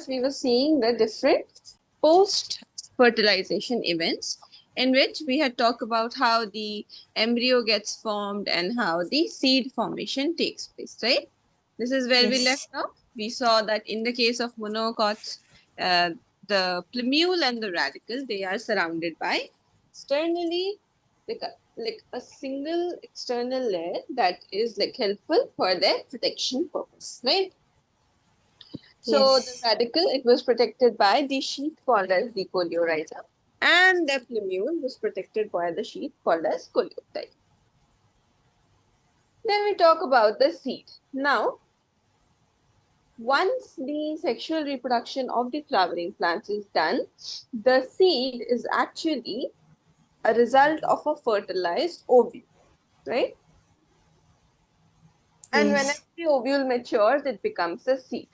we were seeing the different post-fertilization events in which we had talked about how the embryo gets formed and how the seed formation takes place, right? This is where we left Yes. off. We saw that in the case of monocots, uh, the plumule and the radicle, they are surrounded by externally like a single external layer that is like helpful for their protection purpose, right? So the Yes. radicle, it was protected by the sheath called as the coleorhiza, and the plumule was protected by the sheath called as coleoptile. Then we talk about the seed. Now, once the sexual reproduction of the flowering plants is done, the seed is actually a result of a fertilized ovule, right? And whenever Yes. the ovule matures, it becomes a seed.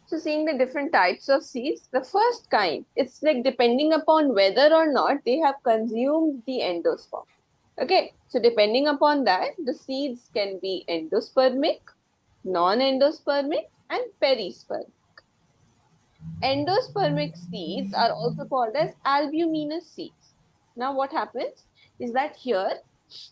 So seeing the different types of seeds, the first kind, it's like depending upon whether or not they have consumed the endosperm. Okay, so depending upon that, the seeds can be endospermic, non-endospermic, and perispermic. Endospermic seeds are also called as albuminous seeds. Now what happens is that here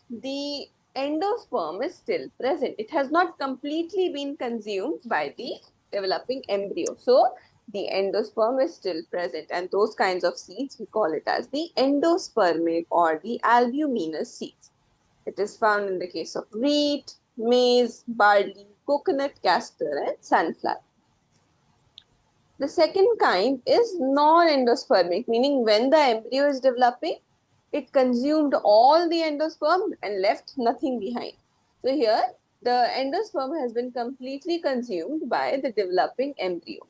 the endosperm is still present. It has not completely been consumed by the developing embryo. So the endosperm is still present, and those kinds of seeds we call it as the endospermic or the albuminous seeds. It is found in the case of wheat, maize, barley, coconut, castor, and sunflower. The second kind is non-endospermic, meaning when the embryo is developing, it consumed all the endosperm and left nothing behind. So here, the endosperm has been completely consumed by the developing embryo.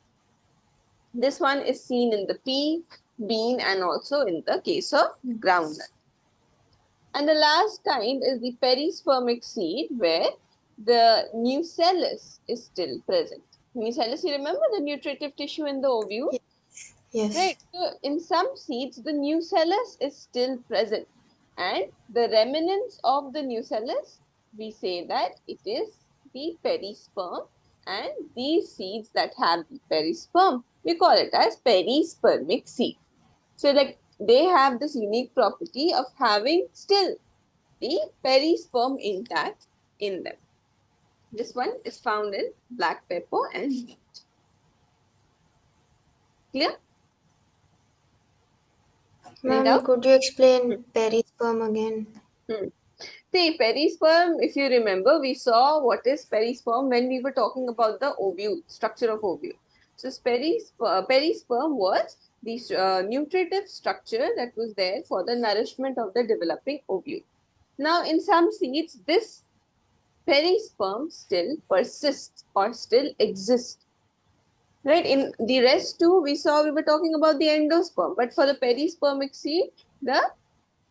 This one is seen in the pea, bean, and also in the case of groundnut. And the last kind is the perispermic seed, where the nucellus is still present. Nucellus, you remember the nutritive tissue in the ovule? Yes. Right. So in some seeds, the nucellus is still present. And the remnants of the nucellus, we say that it is the perisperm. And these seeds that have the perisperm, we call it as perispermic seed. So like they have this unique property of having still the perisperm intact in them. This one is found in black pepper and wheat. Clear? Any Ma'am, doubt? could you explain perisperm again? Hmm. See, perisperm, if you remember, we saw what is perisperm when we were talking about the ovule, structure of ovule. So, perisperm was the nutritive structure that was there for the nourishment of the developing ovule. Now, in some seeds, this perisperm still persists or still exists. Right? In the rest too, we were talking about the endosperm, but for the perispermic seed, the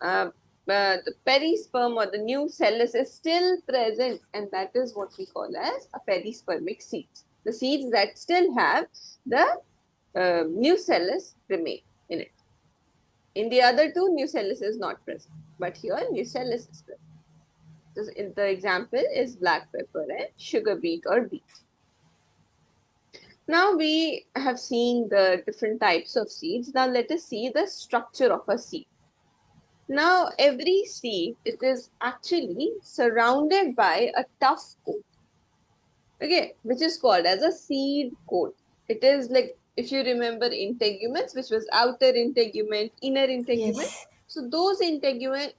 uh, the perisperm or the nucellus is still present, and that is what we call as a perispermic seeds. The seeds that still have the nucellus remain in it. In the other two, nucellus is not present, but here nucellus is present. So in the example is black pepper and sugar beet or beet. Now we have seen the different types of seeds. Now let us see the structure of a seed. Now, every seed, it is actually surrounded by a tough coat, okay, which is called as a seed coat. It is like, if you remember integuments, which was outer integument, inner integument. Yes. So those integuments,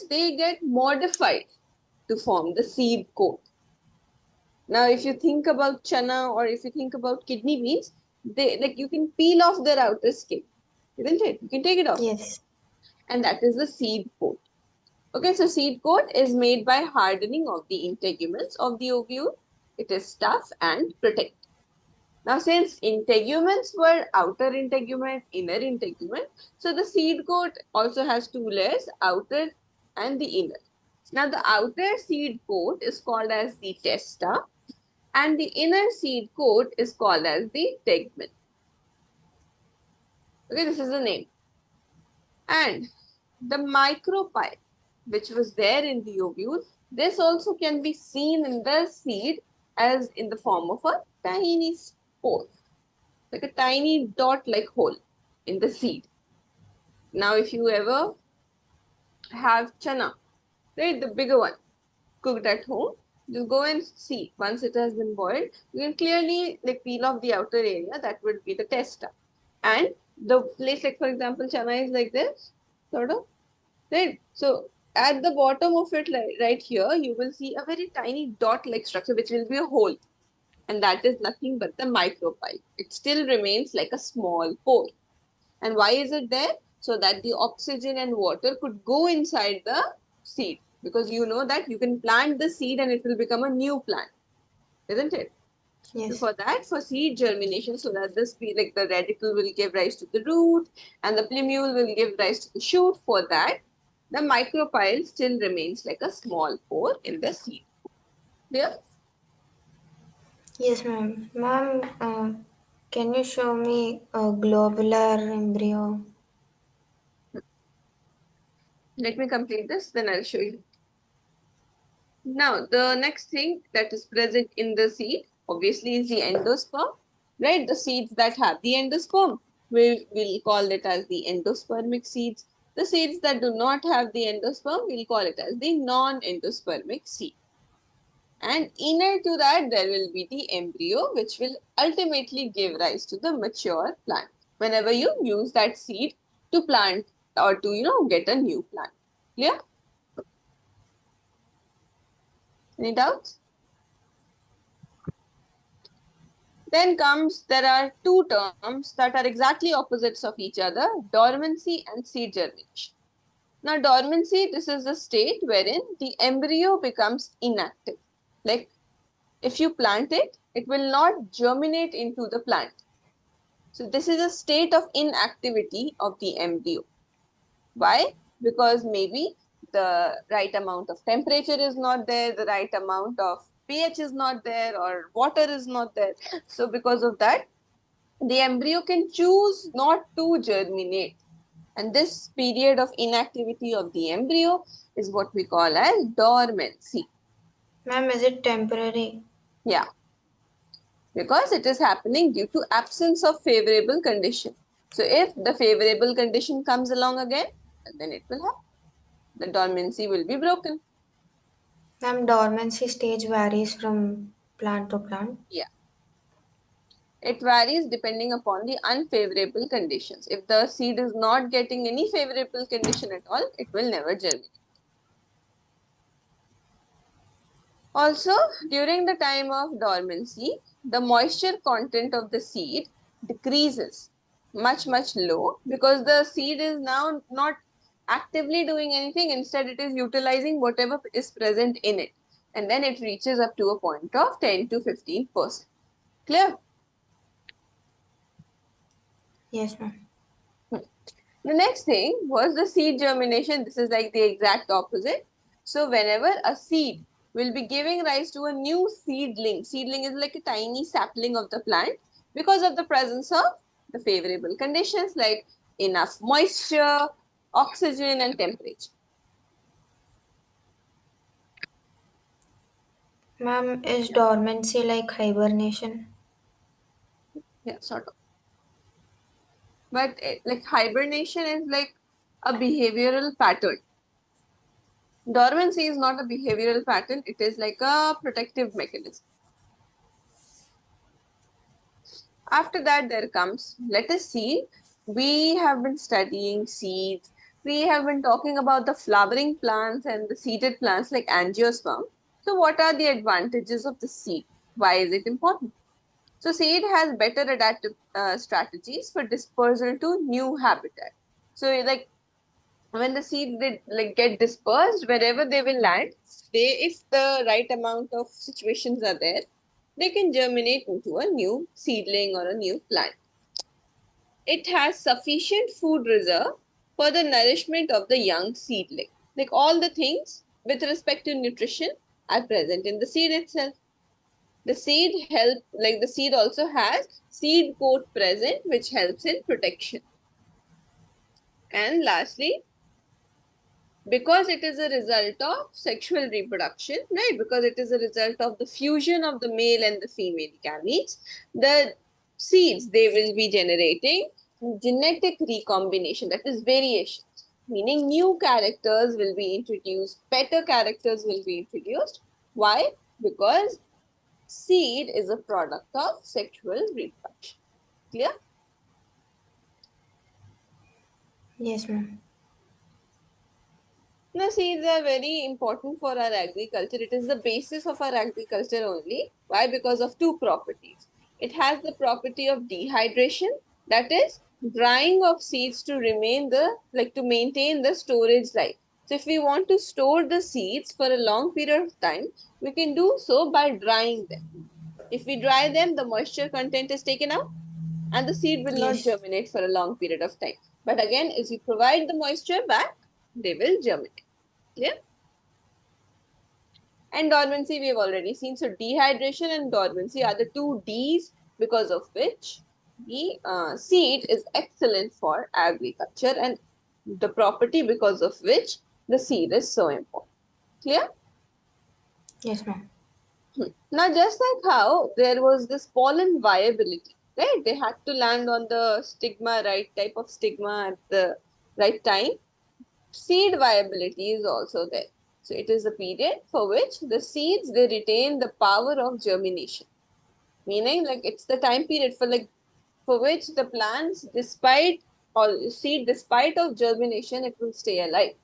they get modified to form the seed coat. Now, if you think about chana or if you think about kidney beans, they like you can peel off their outer skin, isn't it? You can take it off, Yes. and that is the seed coat. Okay, so seed coat is made by hardening of the integuments of the ovule. It is tough and protective. Now, since integuments were outer integument, inner integument, so the seed coat also has two layers, outer and the inner. Now, the outer seed coat is called as the testa, and the inner seed coat is called as the tegmen. Okay, this is the name. And the micropyle, which was there in the ovule, this also can be seen in the seed as in the form of a tiny pore, like a tiny dot-like hole in the seed. Now, if you ever have chana, right, the bigger one, cooked at home, just go and see. Once it has been boiled, you can clearly like peel off the outer area. That would be the testa. And the place, like for example, chana is like this, sort of, right? So at the bottom of it, like right here, you will see a very tiny dot-like structure, which will be a hole. And that is nothing but the micropyle. It still remains like a small pore. And why is it there? So that the oxygen and water could go inside the seed. Because you know that you can plant the seed and it will become a new plant, isn't it? So Yes. for that, for seed germination, so that this like the radicle will give rise to the root and the plumule will give rise to the shoot. For that, the micropyle still remains like a small pore in the seed. Clear? Yes, ma'am. Ma'am, can you show me a globular embryo? Let me complete this, then I'll show you. Now, the next thing that is present in the seed, obviously, is the endosperm, right? The seeds that have the endosperm, we will call it as the endospermic seeds. The seeds that do not have the endosperm, we'll call it as the non-endospermic seed. And inner to that, there will be the embryo, which will ultimately give rise to the mature plant. Whenever you use that seed to plant or to, get a new plant. Clear? Any doubts? Then there are two terms that are exactly opposites of each other, dormancy and seed germination. Now, dormancy, this is a state wherein the embryo becomes inactive. Like, if you plant it, it will not germinate into the plant. So, this is a state of inactivity of the embryo. Why? Because maybe the right amount of temperature is not there, the right amount of pH is not there, or water is not there. So, because of that, the embryo can choose not to germinate. And this period of inactivity of the embryo is what we call as dormancy. Ma'am, is it temporary? Yeah, because it is happening due to absence of favorable condition. So if the favorable condition comes along again, then it will happen. The dormancy will be broken. Ma'am, dormancy stage varies from plant to plant. Yeah. It varies depending upon the unfavorable conditions. If the seed is not getting any favorable condition at all, it will never germinate. Also, during the time of dormancy, the moisture content of the seed decreases much low because the seed is now not actively doing anything. Instead, it is utilizing whatever is present in it. And then it reaches up to a point of 10 to 15%. Clear? Yes, ma'am. The next thing was the seed germination. This is like the exact opposite. So whenever a seed will be giving rise to a new seedling is like a tiny sapling of the plant because of the presence of the favorable conditions like enough moisture, oxygen and temperature. Ma'am, is dormancy like hibernation? Yeah, sort of. But like hibernation is like a behavioral pattern. Dormancy is not a behavioral pattern. It is like a protective mechanism. After that, there comes, let us see, we have been studying seeds. We have been talking about the flowering plants and the seeded plants like angiosperm. So what are the advantages of the seed? Why is it important? So seed has better adaptive strategies for dispersal to new habitat. So like when the seeds they like get dispersed wherever they will land, if the right amount of situations are there, they can germinate into a new seedling or a new plant. It has sufficient food reserve for the nourishment of the young seedling. Like all the things with respect to nutrition are present in the seed itself. The seed also has seed coat present, which helps in protection. And lastly, because it is a result of sexual reproduction, right? Because it is a result of the fusion of the male and the female gametes, the seeds, they will be generating genetic recombination, that is variation, meaning new characters will be introduced, better characters will be introduced. Why? Because seed is a product of sexual reproduction. Clear? Yes, ma'am. Now, seeds are very important for our agriculture. It is the basis of our agriculture only. Why? Because of two properties. It has the property of dehydration, that is, drying of seeds to remain to maintain the storage life. So, if we want to store the seeds for a long period of time, we can do so by drying them. If we dry them, the moisture content is taken out and the seed will not Yes. germinate for a long period of time. But again, if we provide the moisture back, they will germinate. Clear? And dormancy we have already seen. So dehydration and dormancy are the two Ds because of which the seed is excellent for agriculture and the property because of which the seed is so important. Clear? Yes, ma'am. Now, just like how there was this pollen viability, right? They had to land on the stigma, right type of stigma at the right time. Seed viability is also there. So it is a period for which the seeds they retain the power of germination. Meaning like it's the time period for which the plants despite or seed despite of germination it will stay alive.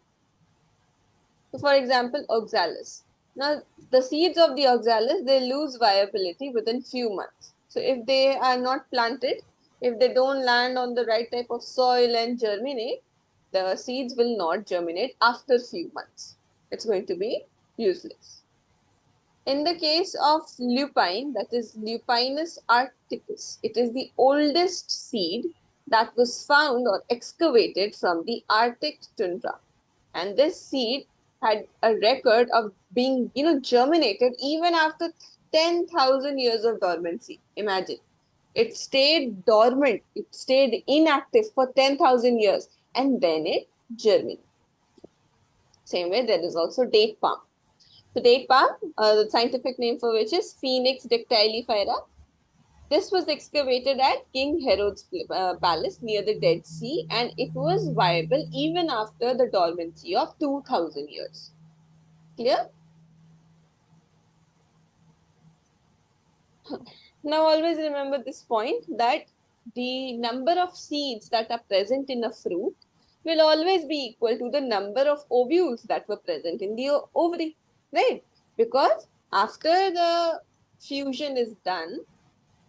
So for example, oxalis. Now the seeds of the oxalis they lose viability within few months. So if they are not planted, if they don't land on the right type of soil and germinate, the seeds will not germinate after few months. It's going to be useless. In the case of lupine, that is Lupinus arcticus, it is the oldest seed that was found or excavated from the Arctic tundra. And this seed had a record of being, germinated even after 10,000 years of dormancy. Imagine. It stayed dormant, it stayed inactive for 10,000 years and then it germinated. Same way, there is also date palm. The date palm, the scientific name for which is Phoenix dactylifera. This was excavated at King Herod's palace near the Dead Sea and it was viable even after the dormancy of 2000 years. Clear? Now always remember this point that the number of seeds that are present in a fruit will always be equal to the number of ovules that were present in the ovary, right? Because after the fusion is done,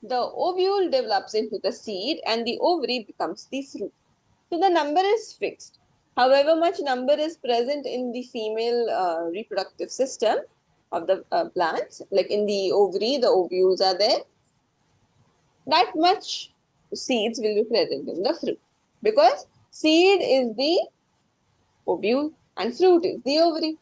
the ovule develops into the seed and the ovary becomes the fruit. So the number is fixed. However much number is present in the female reproductive system of the plants, like in the ovary, the ovules are there, that much seeds will be present in the fruit. Because seed is the ovule and fruit is the ovary,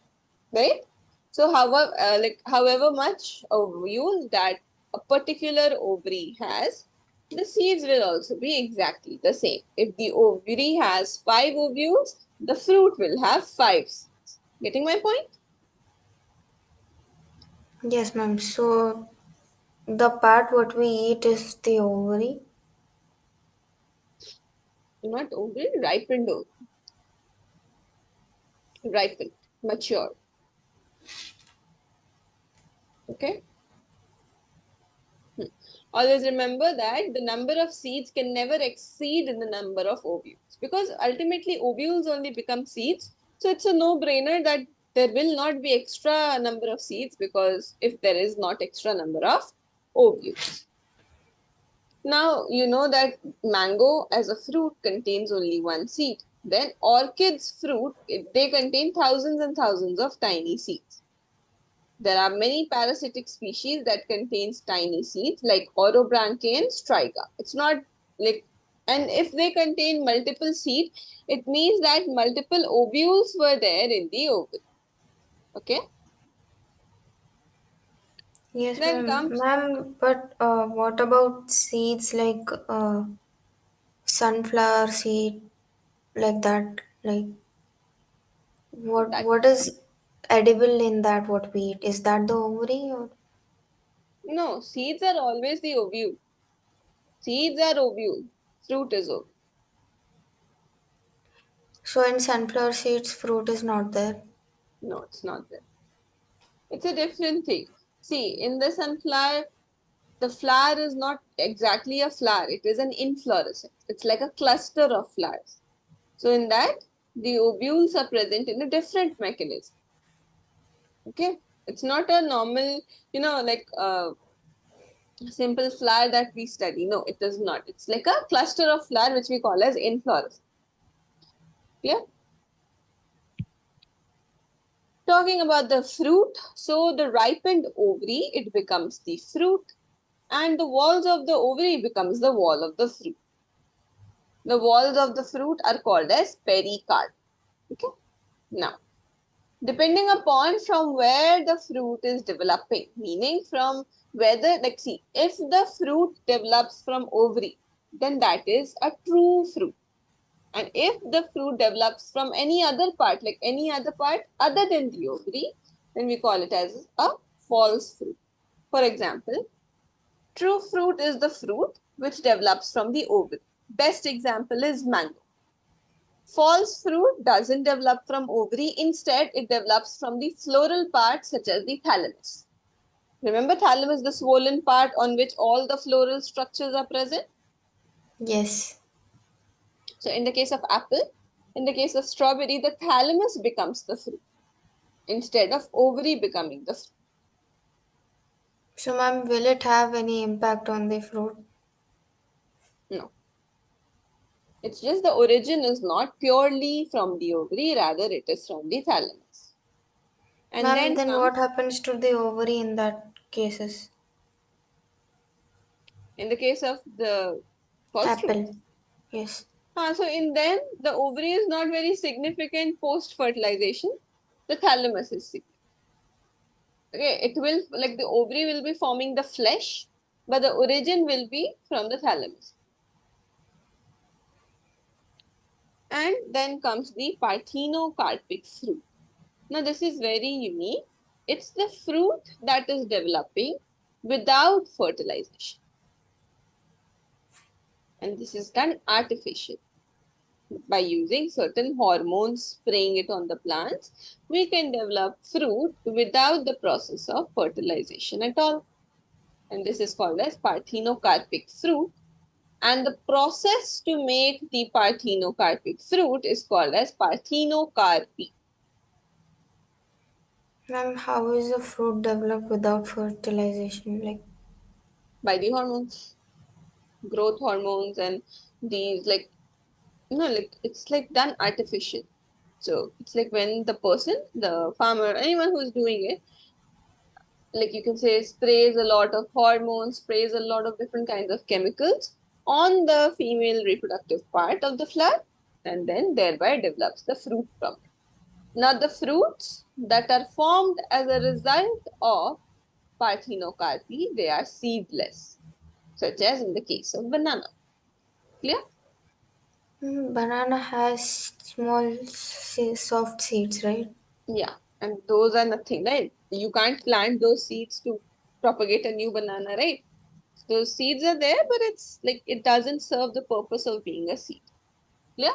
right? So however much ovule that a particular ovary has, the seeds will also be exactly the same. If the ovary has 5 ovules, the fruit will have 5 seeds. Getting my point? Yes, ma'am. So the part what we eat is the ovary. Not ovary, ripened, matured. Okay. Hmm. Always remember that the number of seeds can never exceed the number of ovules because ultimately ovules only become seeds. So it's a no-brainer that there will not be extra number of seeds because if there is not extra number of ovules. Now you know that mango as a fruit contains only one seed. Then orchids fruit, they contain thousands and thousands of tiny seeds. There are many parasitic species that contains tiny seeds like Orobranche and Striga. It's not like, and if they contain multiple seeds, it means that multiple ovules were there in the ovule. Okay. Yes, Then ma'am. comes, Ma'am, but what about seeds like sunflower seed, like that? Like what that, what is edible in that what we eat? Is that the ovary or no, seeds are always the ovule. Seeds are ovule. Fruit is ovule. So in sunflower seeds, fruit is not there. No, it's not there. It's a different thing. See, in the sunflower, the flower is not exactly a flower. It is an inflorescence. It's like a cluster of flowers. So in that, the ovules are present in a different mechanism. Okay? It's not a normal, like simple flower that we study. No, it is not. It's like a cluster of flower which we call as inflorescence. Clear? Talking about the fruit, so the ripened ovary, it becomes the fruit, and the walls of the ovary becomes the wall of the fruit. The walls of the fruit are called as pericarp. Okay? Now, depending upon from where the fruit is developing, meaning from whether, like, see, if the fruit develops from ovary, then that is a true fruit. And if the fruit develops from any other part, like any other part other than the ovary, then we call it as a false fruit. For example, true fruit is the fruit which develops from the ovary. Best example is mango. False fruit doesn't develop from ovary. Instead, it develops from the floral part such as the thalamus. Remember thalamus, the swollen part on which all the floral structures are present? Yes. So in the case of apple, in the case of strawberry, the thalamus becomes the fruit instead of ovary becoming the fruit. So ma'am, will it have any impact on the fruit? No. It's just the origin is not purely from the ovary, rather it is from the thalamus. And Ma'am, then then what comes, happens to the ovary in that cases? in the case of the false fruit. Apple. Yes. So in them, the ovary is not very significant post-fertilization. The thalamus is significant. Okay, it will, like the ovary will be forming the flesh, but the origin will be from the thalamus. And then comes the parthenocarpic fruit. Now this is very unique. It's the fruit that is developing without fertilization. And this is done artificially. By using certain hormones, spraying it on the plants, we can develop fruit without the process of fertilization at all. And this is called as parthenocarpic fruit. And the process to make the parthenocarpic fruit is called as parthenocarpy. Ma'am, how is the fruit developed without fertilization? Like, By the hormones, growth hormones, and these, like, like it's like done artificial. So it's like when the person, the farmer, anyone who is doing it, like you can say, sprays a lot of hormones, sprays a lot of different kinds of chemicals on the female reproductive part of the flower, and then thereby develops the fruit from it. Now, the fruits that are formed as a result of parthenocarpy, they are seedless, such as in the case of banana. Clear? banana has small, soft seeds, right? Yeah. And those are nothing, right? You can't plant those seeds to propagate a new banana, right? Those seeds are there, but it's like it doesn't serve the purpose of being a seed. Clear?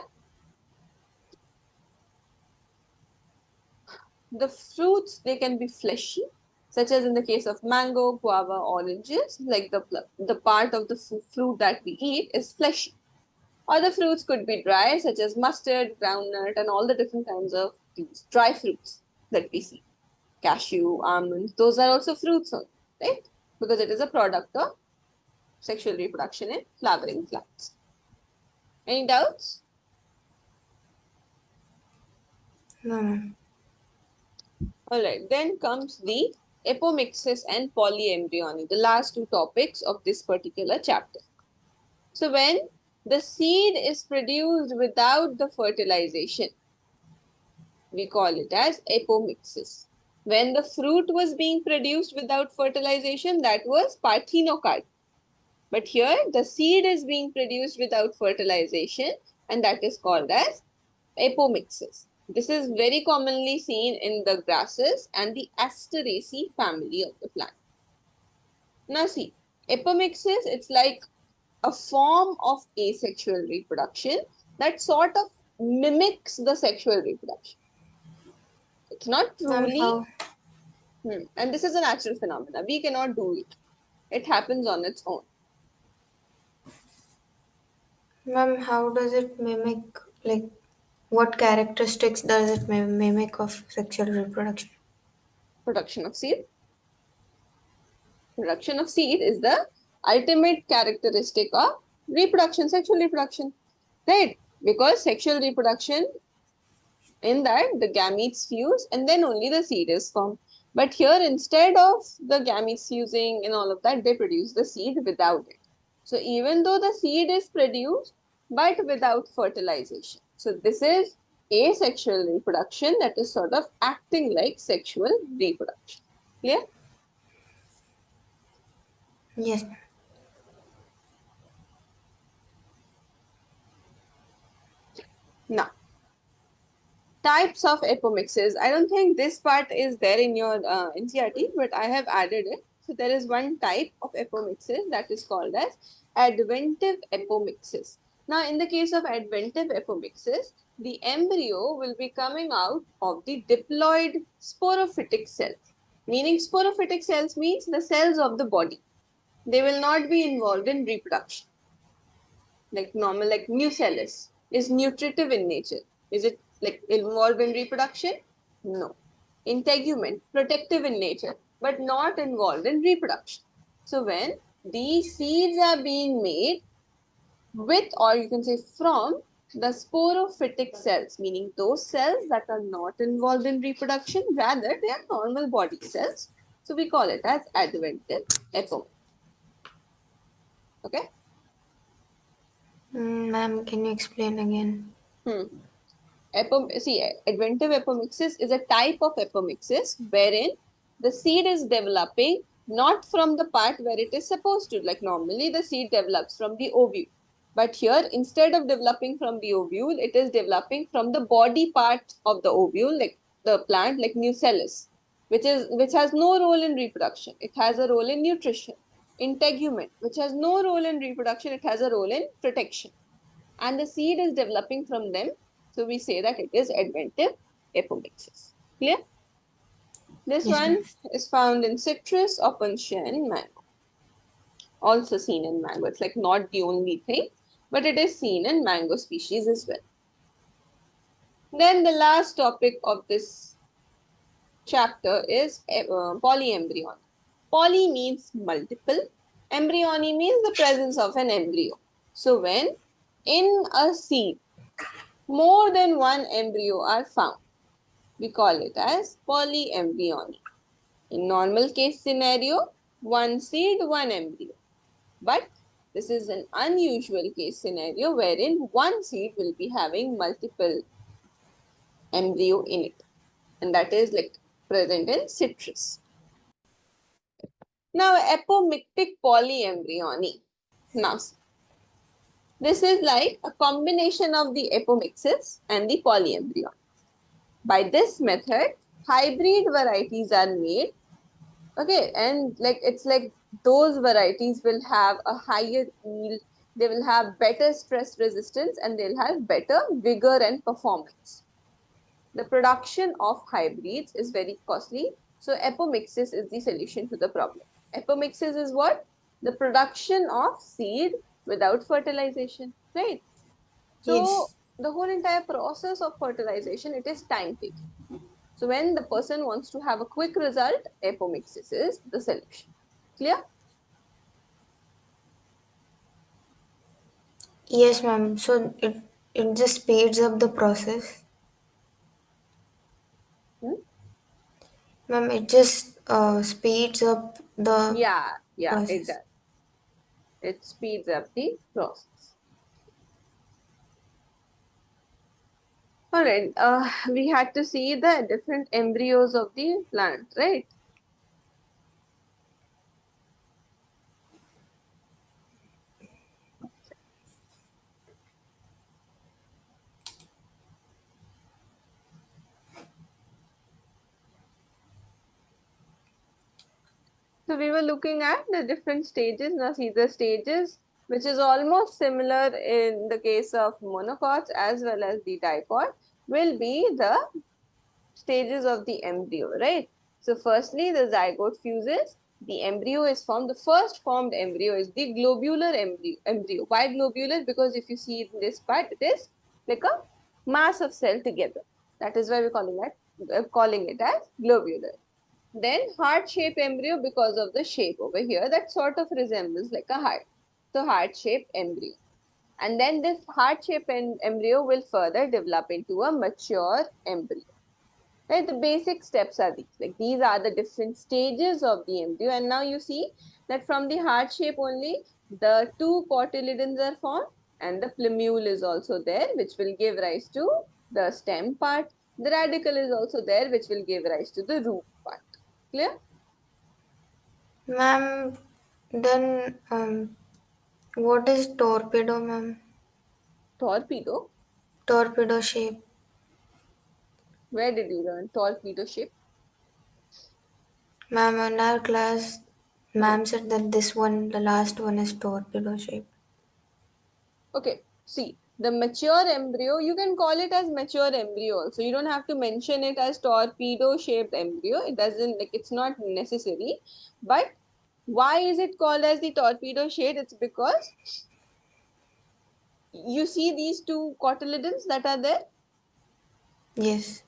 The fruits, they can be fleshy, such as in the case of mango, guava, oranges, like the part of the fruit that we eat is fleshy. Other fruits could be dry, such as mustard, groundnut, and all the different kinds of these dry fruits that we see. Cashew, almonds, those are also fruits, right? Because it is a product of sexual reproduction in flowering plants. Any doubts? No, ma'am. Alright, then comes the apomixis and polyembryony, the last two topics of this particular chapter. So when the seed is produced without the fertilization, we call it as apomixis. When the fruit was being produced without fertilization, that was parthenocarp. But here the seed is being produced without fertilization, and that is called as apomixis. This is very commonly seen in the grasses and the Asteraceae family of the plant. Now see, apomixis, it's like a form of asexual reproduction that sort of mimics the sexual reproduction. It's not Ma'am, truly, how? and this is a natural phenomena. We cannot do it. It happens on its own. Ma'am, how does it mimic? Like, what characteristics does it mimic of sexual reproduction? Production of seed. Production of seed is the ultimate characteristic of reproduction, sexual reproduction, right? Because sexual reproduction, in that the gametes fuse and then only the seed is formed. But here, instead of the gametes fusing and all of that, they produce the seed without it. So even though the seed is produced, but without fertilization. So this is asexual reproduction that is sort of acting like sexual reproduction. Clear? Yes. Now, types of apomixes. I don't think this part is there in your NCERT, but I have added it. So there is one type of apomixis that is called as adventive apomixis. Now, in the case of adventive apomixis, the embryo will be coming out of the diploid sporophytic cells. Meaning sporophytic cells means the cells of the body. They will not be involved in reproduction. Like normal, like nucellus is nutritive in nature. Is it like involved in reproduction? No. Integument, protective in nature, but not involved in reproduction. So when these seeds are being made with, or you can say from, the sporophytic cells, meaning those cells that are not involved in reproduction, rather they are normal body cells. So we call it as adventive apomix. Okay. Ma'am, can you explain again? Hmm. Adventive apomixis is a type of apomixis wherein the seed is developing not from the part where it is supposed to. Like normally the seed develops from the ovule. But here, instead of developing from the ovule, it is developing from the body part of the ovule, like the plant, like nucellus, which has no role in reproduction. It has a role in nutrition. Integument, which has no role in reproduction, it has a role in protection, and the seed is developing from them. So we say that it is adventive apomixis. Clear? This Yes, ma'am. one is found in citrus, opuntia, and mango. Also seen in mango. It's like not the only thing, but it is seen in mango species as well. Then the last topic of this chapter is polyembryony. Poly means multiple. Embryony means the presence of an embryo. So when in a seed more than one embryo are found, we call it as polyembryony. In normal case scenario, one seed, one embryo. But this is an unusual case scenario wherein one seed will be having multiple embryo in it. And that is like present in citrus. Now, apomictic polyembryony. Now, this is like a combination of the apomixis and the polyembryon. By this method, hybrid varieties are made. Okay, and like it's like those varieties will have a higher yield, they will have better stress resistance, and they'll have better vigor and performance. The production of hybrids is very costly, so apomixis is the solution to the problem. Apomixis is what? The production of seed without fertilization, right? So Yes. the whole entire process of fertilization, it is time taking. So when the person wants to have a quick result, apomixis is the solution. Clear? Yes, ma'am. So it just speeds up the process. Hmm? Ma'am, it just speeds up the Yeah, it process. does. It speeds up the process. All right. We had to see the different embryos of the plant, right? So we were looking at the different stages. Now see the stages which is almost similar in the case of monocots as well as the dicot, will be the stages of the embryo, right? So firstly, the zygote fuses, the embryo is formed. The first formed embryo is the globular embryo. Why globular? Because if you see in this part, it is like a mass of cell together. That is why we're calling it as globular. Then heart-shaped embryo because of the shape over here that sort of resembles like a heart. So heart-shaped embryo. And then this heart-shaped embryo will further develop into a mature embryo. Right, the basic steps are these. Like these are the different stages of the embryo. And now you see that from the heart shape only, the two cotyledons are formed and the plumule is also there, which will give rise to the stem part. The radicle is also there, which will give rise to the root part. Clear? Ma'am, then what is torpedo, ma'am? Torpedo. Torpedo shape. Where did you learn torpedo shape? Ma'am, in our class, Hmm. ma'am said that this one, the last one, is torpedo shape. Okay, see, the mature embryo, you can call it as mature embryo also. You don't have to mention it as torpedo shaped embryo. It doesn't, like, it's not necessary. But why is it called as the torpedo shape? It's because you see these two cotyledons that are there. Yes.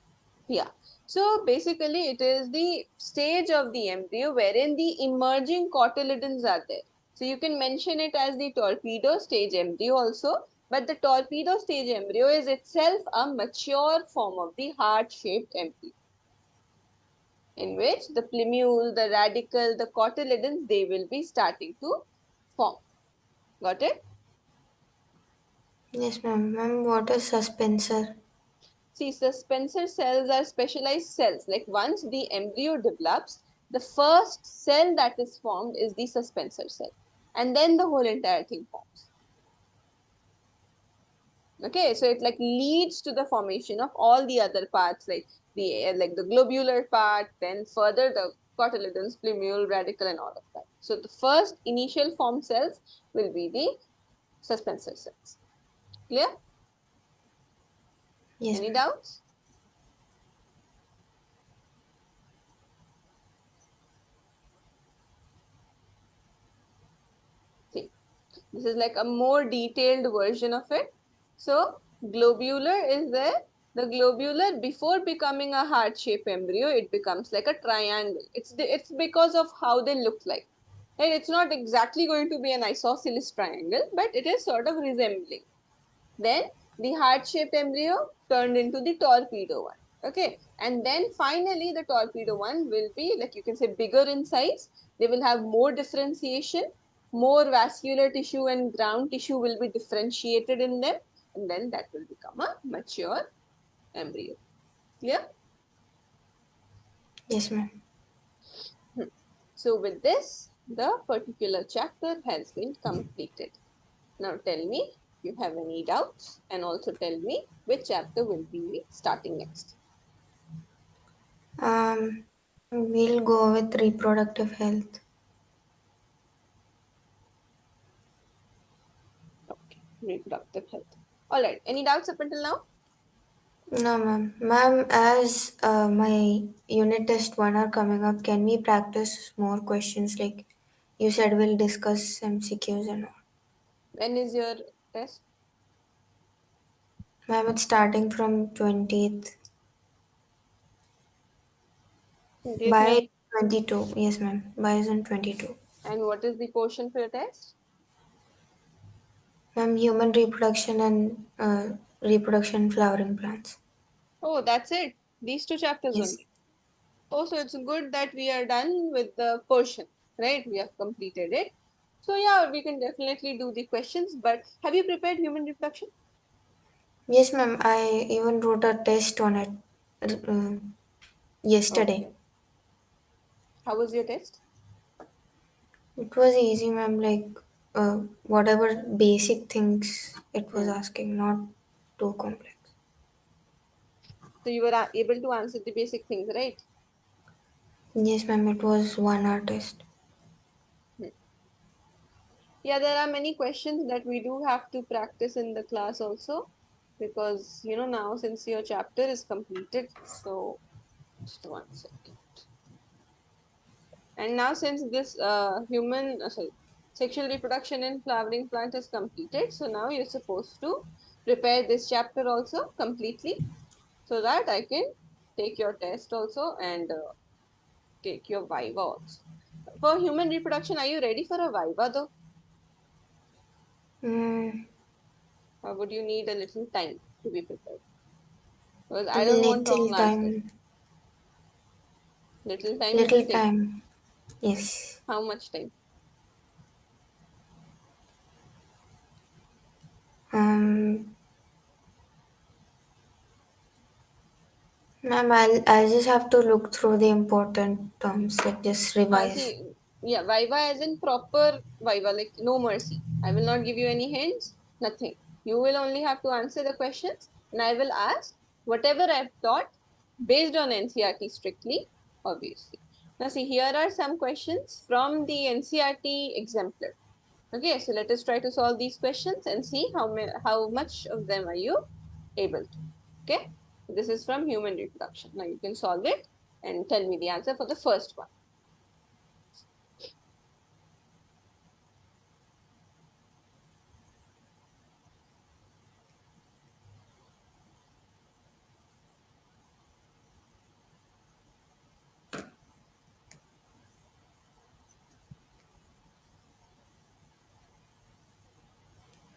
Yeah. So basically, it is the stage of the embryo wherein the emerging cotyledons are there. So you can mention it as the torpedo stage embryo also, but the torpedo stage embryo is itself a mature form of the heart-shaped embryo, in which the plumule, the radicle, the cotyledons, they will be starting to form. Got it? Yes, ma'am. Ma'am, what is suspensor? See, suspensor cells are specialized cells. Like once the embryo develops, the first cell that is formed is the suspensor cell. And then the whole entire thing forms. Okay, so it like leads to the formation of all the other parts like the globular part, then further the cotyledons, plumule, radicle, and all of that. So the first initial formed cells will be the suspensor cells. Clear? Yes, Any ma'am. doubts? See, this is like a more detailed version of it. So globular is there. The globular, before becoming a heart-shaped embryo, it becomes like a triangle. It's because of how they look like. And it's not exactly going to be an isosceles triangle, but it is sort of resembling. Then the heart-shaped embryo turned into the torpedo one. Okay. And then finally the torpedo one will be, like, you can say, bigger in size. They will have more differentiation, more vascular tissue and ground tissue will be differentiated in them. And then that will become a mature embryo. Clear? Yes, ma'am. Hmm. So with this, the particular chapter has been completed. Now tell me if you have any doubts, and also tell me which chapter will be starting next. We'll go with reproductive health. Okay, reproductive health. All right. Any doubts up until now? No, ma'am. Ma'am, as my unit test one are coming up, can we practice more questions? Like you said, we'll discuss MCQs and all. When is your test? Ma'am, it's starting from 20th 20th by May. 22. Yes, ma'am. By June 22. And what is the portion for your test? Ma'am, human reproduction and reproduction flowering plants. Oh, that's it. These two chapters Yes. only. Oh, so it's good that we are done with the portion, right? We have completed it. So yeah, we can definitely do the questions. But have you prepared human reproduction? Yes, ma'am. I even wrote a test on it yesterday. Okay. How was your test? It was easy, ma'am. Like whatever basic things it was Hmm. asking, not too complex. So you were able to answer the basic things, right? Yes, ma'am. It was 1 hour test. Hmm. Yeah, there are many questions that we do have to practice in the class also, because now since your chapter is completed, so just one second. And now since this sexual reproduction in flowering plant is completed, so now you're supposed to prepare this chapter also completely, so that I can take your test also and take your viva also. For human reproduction, are you ready for a viva though? Mm, Or would you need a little time to be prepared? Because a I don't want little wrong answers. time. Little time it Little will take. time. Yes. How much time? Um, Ma'am, I'll just have to look through the important terms, like just revise. See, yeah, Viva as in proper Viva, like no mercy. I will not give you any hints, nothing. You will only have to answer the questions, and I will ask whatever I've taught based on NCRT strictly, obviously. Now, see, here are some questions from the NCRT exemplar. Okay, so let us try to solve these questions and see how much of them are you able to. Okay, this is from human reproduction. Now you can solve it and tell me the answer for the first one.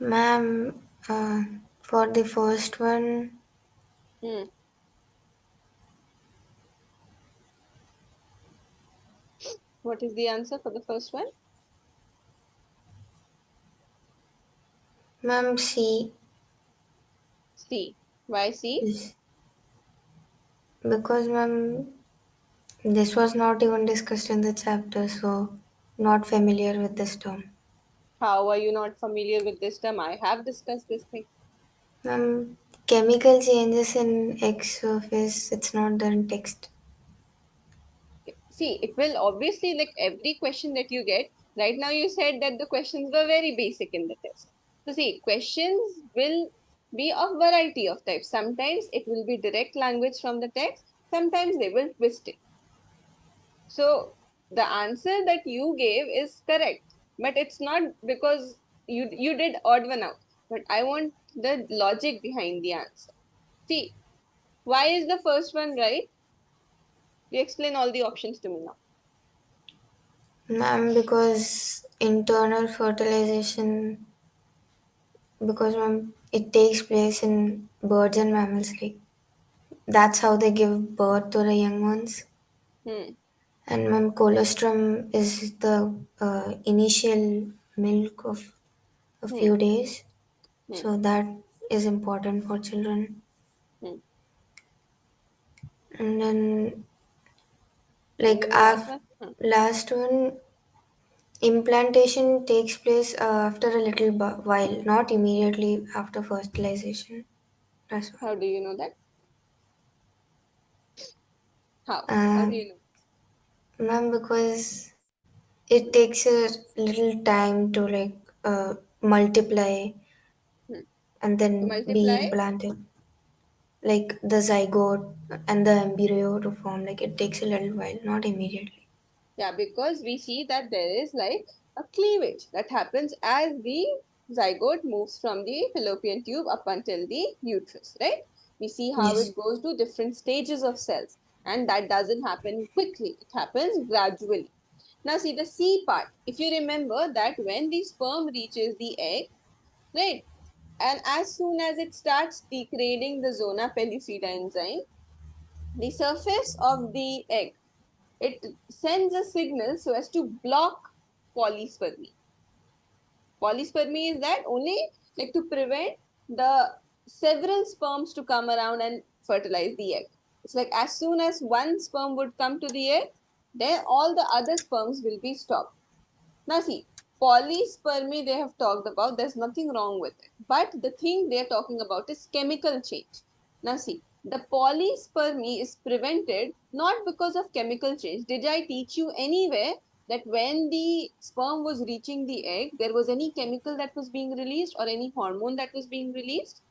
Ma'am, for the first one, Hmm. What is the answer for the first one? ma'am, C. C. Why C? Yes. Because, ma'am, this was not even discussed in the chapter, so not familiar with this term. How are you not familiar with this term? I have discussed this thing. Chemical changes in egg surface, it's not there in text. See, it will obviously, like every question that you get, right now you said that the questions were very basic in the test. So see, questions will be of variety of types. Sometimes it will be direct language from the text. Sometimes they will twist it. So the answer that you gave is correct, but it's not because you did odd one out. But I want the logic behind the answer. See, why is the first one right? You explain all the options to me now. Ma'am, because internal fertilization, because ma'am, it takes place in birds and mammals, like that's how they give birth to the young ones. Hmm. And ma'am, colostrum is the initial milk of a Hmm. few days, Hmm. so that is important for children. Hmm. And then, And like, then the last one? Hmm. last one, implantation takes place after a little while, not immediately after fertilization. That's all. How do you know that? How? How do Uh, you know? Ma'am, because it takes a little time to like multiply Hmm. and To then be multiply? implanted. Like the zygote and the embryo to form, like it takes a little while, not immediately. Yeah, because we see that there is like a cleavage that happens as the zygote moves from the fallopian tube up until the uterus, right? We see how Yes. it goes to different stages of cells, and that doesn't happen quickly, it happens gradually. Now, see the C part. If you remember that when the sperm reaches the egg, right, and as soon as it starts degrading the zona pellucida enzyme, the surface of the egg, it sends a signal so as to block polyspermy. Polyspermy is that only like to prevent the several sperms to come around and fertilize the egg. It's like as soon as one sperm would come to the egg, then all the other sperms will be stopped. Now see, polyspermy they have talked about, there's nothing wrong with it. But the thing they're talking about is chemical change. Now see, the polyspermy is prevented not because of chemical change. Did I teach you anywhere that when the sperm was reaching the egg, there was any chemical that was being released or any hormone that was being released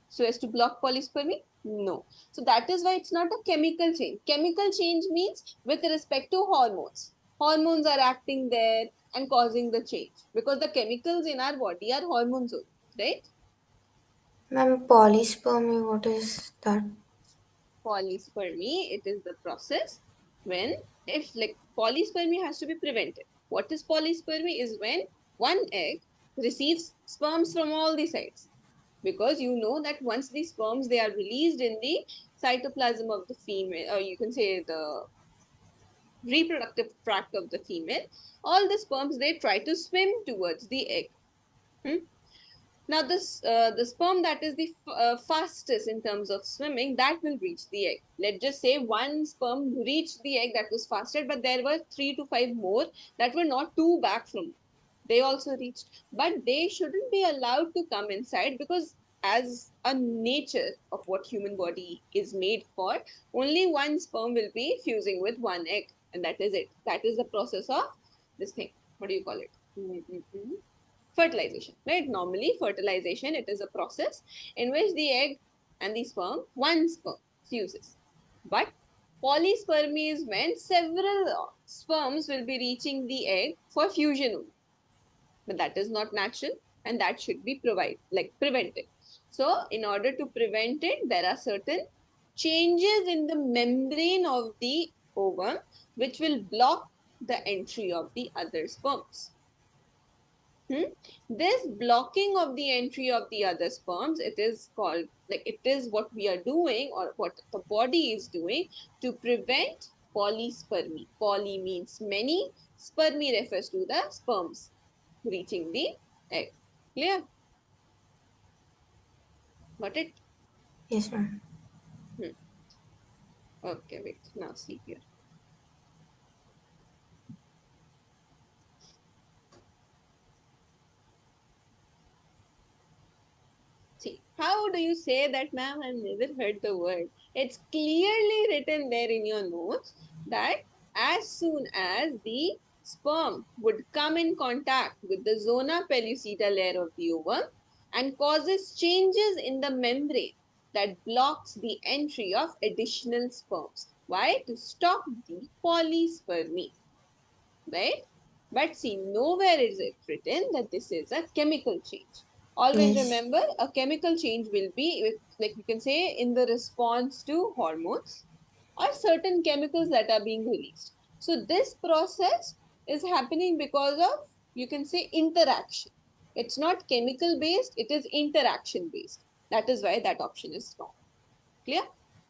so as to block polyspermy? No. So that is why it's not a chemical change. Chemical change means with respect to hormones. Hormones are acting there and causing the change because the chemicals in our body are hormones only, right? Ma'am, polyspermy, what is that? Polyspermy, it is the process when, if like polyspermy has to be prevented. What is polyspermy? Is when one egg receives sperms from all the sides, because you know that once these sperms they are released in the cytoplasm of the female, or you can say the reproductive tract of the female, all the sperms they try to swim towards the egg. Hmm? Now, the sperm that is the fastest in terms of swimming, that will reach the egg. Let's just say one sperm reached the egg that was fastest, but there were 3 to 5 more that were not too back from. They also reached, but they shouldn't be allowed to come inside because, as a nature of what human body is made for, only one sperm will be fusing with one egg, and that is it. That is the process of this thing. What do you call it? Fertilization, right? Normally fertilization, it is a process in which the egg and the sperm, one sperm fuses. But polyspermy is when several sperms will be reaching the egg for fusion only. But that is not natural and that should be prevented. So in order to prevent it, there are certain changes in the membrane of the ovum which will block the entry of the other sperms. This blocking of the entry of the other sperms, it is called, like, it is what we are doing or what the body is doing to prevent polyspermy. Poly means many, spermy refers to the sperms reaching the egg. Clear? Got it? Yes, ma'am. Hmm. Okay, wait. Now see here. See, how do you say that, ma'am? I've never heard the word. It's clearly written there in your notes that as soon as the sperm would come in contact with the zona pellucida layer of the ovum and causes changes in the membrane that blocks the entry of additional sperms. Why? To stop the polyspermy, right? But see, nowhere is it written that this is a chemical change. Always Yes. remember, a chemical change will be, like you can say, in the response to hormones or certain chemicals that are being released. So this process is happening because of, you can say, interaction. It's not chemical based, it is interaction based. That is why that option is wrong. Clear?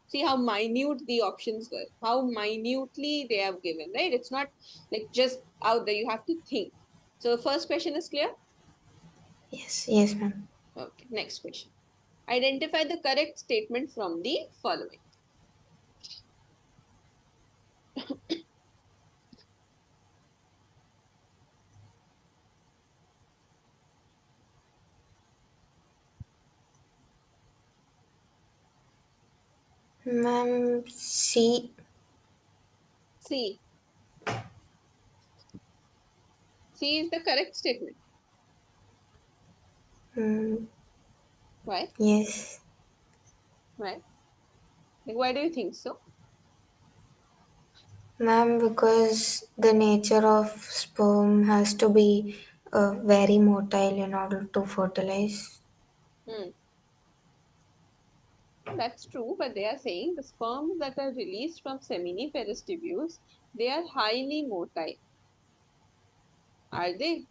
See how minute the options were, how minutely they have given, right? It's not like just out there, you have to think. So first question is clear. Yes, yes, ma'am. Okay, next question. Identify the correct statement from the following. Ma'am, C. C. C is the correct statement. Mm, Why? yes. Why? Like, why do you think so? Ma'am, because the nature of sperm has to be very motile in order to fertilize. Hmm. That's true, but they are saying the sperms that are released from seminiferous tubules, they are highly motile. Are they?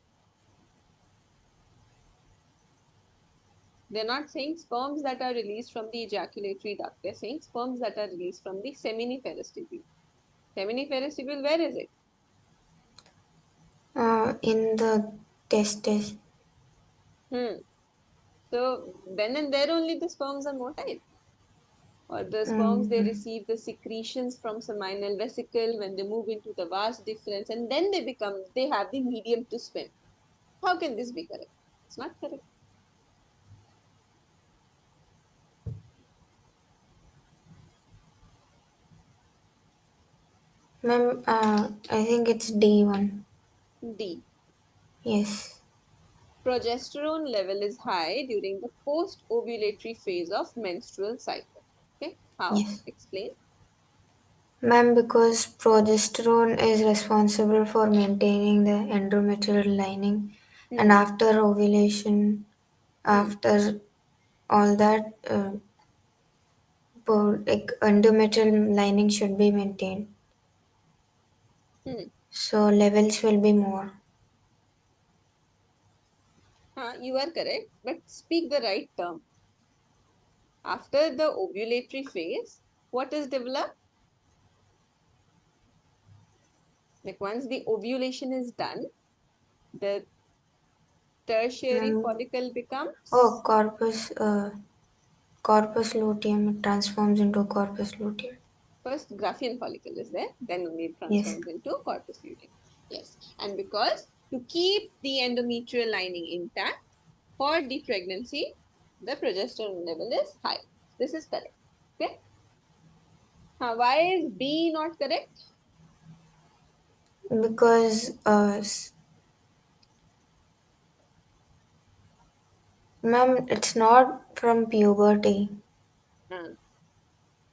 They're not saying sperms that are released from the ejaculatory duct. They're saying sperms that are released from the seminiferous tubule. Seminiferous tubule, where is it? In the testes. Hmm. So then and there only the sperms are motile. Or the sperms they Mm, receive the secretions from seminal vesicle when they move into the vas deferens and then they have the medium to swim. How can this be correct? It's not correct. Ma'am, I think it's D1. D. Yes. Progesterone level is high during the post-ovulatory phase of menstrual cycle. Okay, how? Yes. Explain. Ma'am, because progesterone is responsible for maintaining the endometrial lining, and Hmm. after ovulation, Hmm. after all that, like endometrial lining should be maintained. Hmm. So levels will be more. You are correct, but speak the right term. After the ovulatory phase, what is developed? Like once the ovulation is done, the tertiary Ma'am, follicle oh, becomes corpus luteum, it transforms into corpus luteum. first Graafian follicle is there, then only it Yes. transforms into corpus luteum. Yes, and because to keep the endometrial lining intact for the pregnancy, the progesterone level is high. This is correct. Okay. Why is B not correct? Because, ma'am, it's not from puberty. Uh,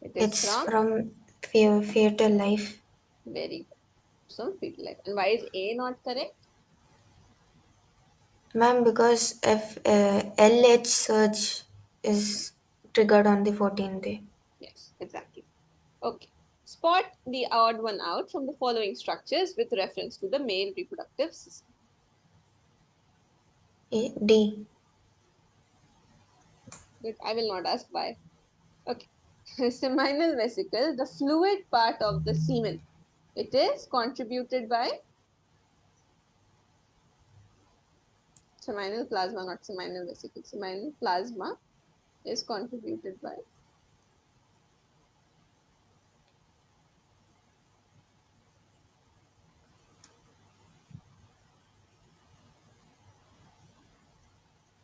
it is It's from from fetal life. very good. Some fetal life. And why is A not correct? Ma'am, because if LH surge is triggered on the 14th day. Yes, exactly. Okay. Spot the odd one out from the following structures with reference to the male reproductive system. D. But I will not ask why. Okay. Seminal vesicle, the fluid part of the semen. It is contributed by seminal plasma, not seminal vesicle. Seminal plasma is contributed by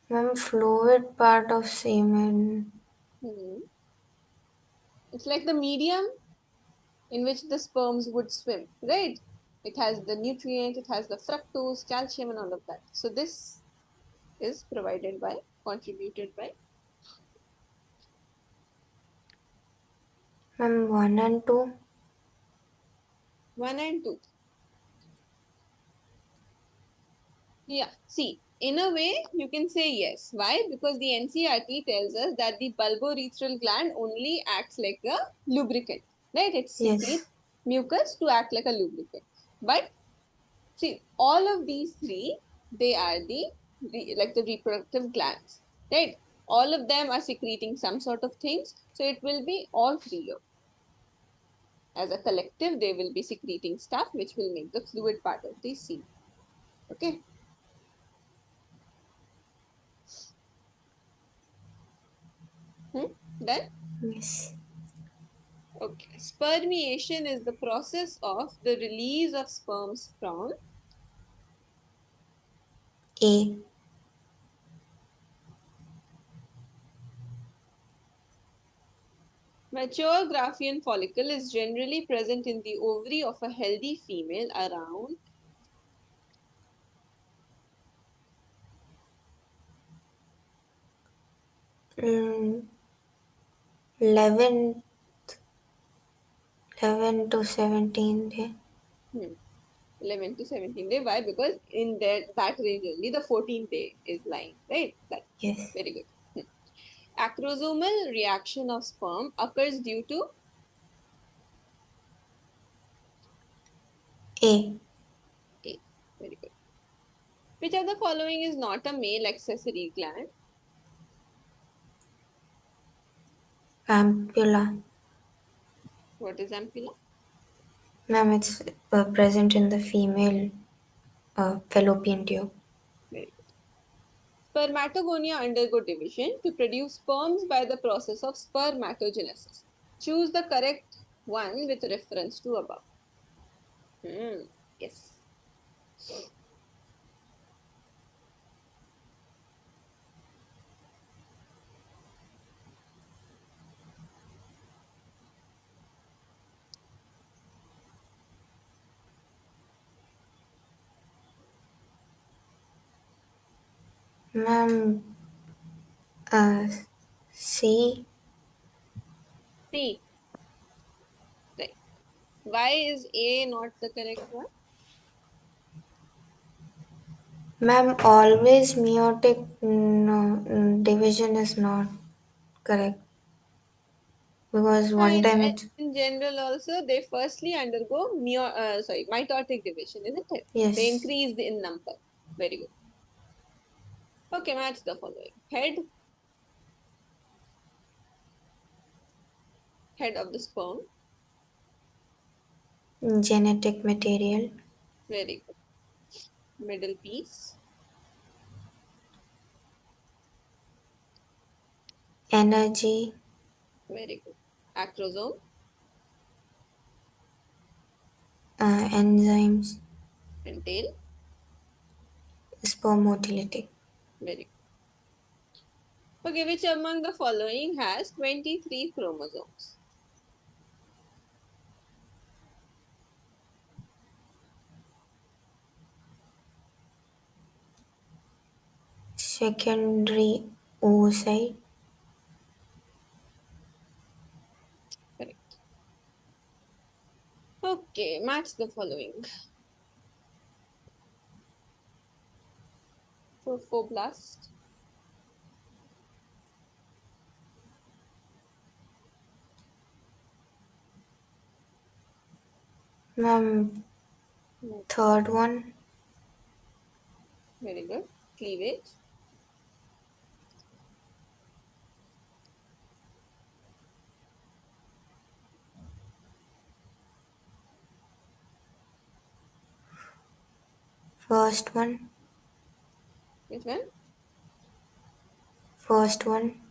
Ma'am, fluid part of semen. hmm, it's like the medium in which the sperms would swim, right? It has the nutrient, it has the fructose, calcium, and all of that. So this is provided by, contributed by Ma'am, 1 and 2. 1 and 2. Yeah, see, in a way, you can say yes. Why? Because the NCRT tells us that the bulbourethral gland only acts like a lubricant, right? It Yes. secretes mucus to act like a lubricant. But see, all of these three, they are like the reproductive glands, right? All of them are secreting some sort of things. So it will be all three of as a collective, they will be secreting stuff which will make the fluid part of the seed. Okay. Hmm? Then, Yes. okay. Spermiation is the process of the release of sperms from A. mature Graafian follicle is generally present in the ovary of a healthy female around Mm, 11, 11 to 17 day. hmm, 11 to 17 day. Why? Because in that range only the 14th day is lying, right? That Yes. very good. Acrosomal reaction of sperm occurs due to A. A. Very good. Which of the following is not a male accessory gland? Ampulla. What is ampulla? Ma'am, it's present in the female fallopian tube. Very good. Spermatogonia undergo division to produce sperms by the process of spermatogenesis. Choose the correct one with reference to above. Yes. Ma'am, uh, C. C. Right. Why is A not the correct one? Ma'am, always meiotic no, division is not correct because one time it's In general, also they firstly undergo mitotic division, isn't it? They yes, increase in number. Very good. Okay, match the following. Head of the sperm. genetic material, Very good. Middle piece. energy, Very good. Acrosome. enzymes, And tail. sperm motility. Very good. Okay, which among the following has 23 chromosomes? Secondary oocyte, Correct. Okay, match the following. Trophoblast. ma'am, third one, Very good. Cleavage. first one, Which one? first one.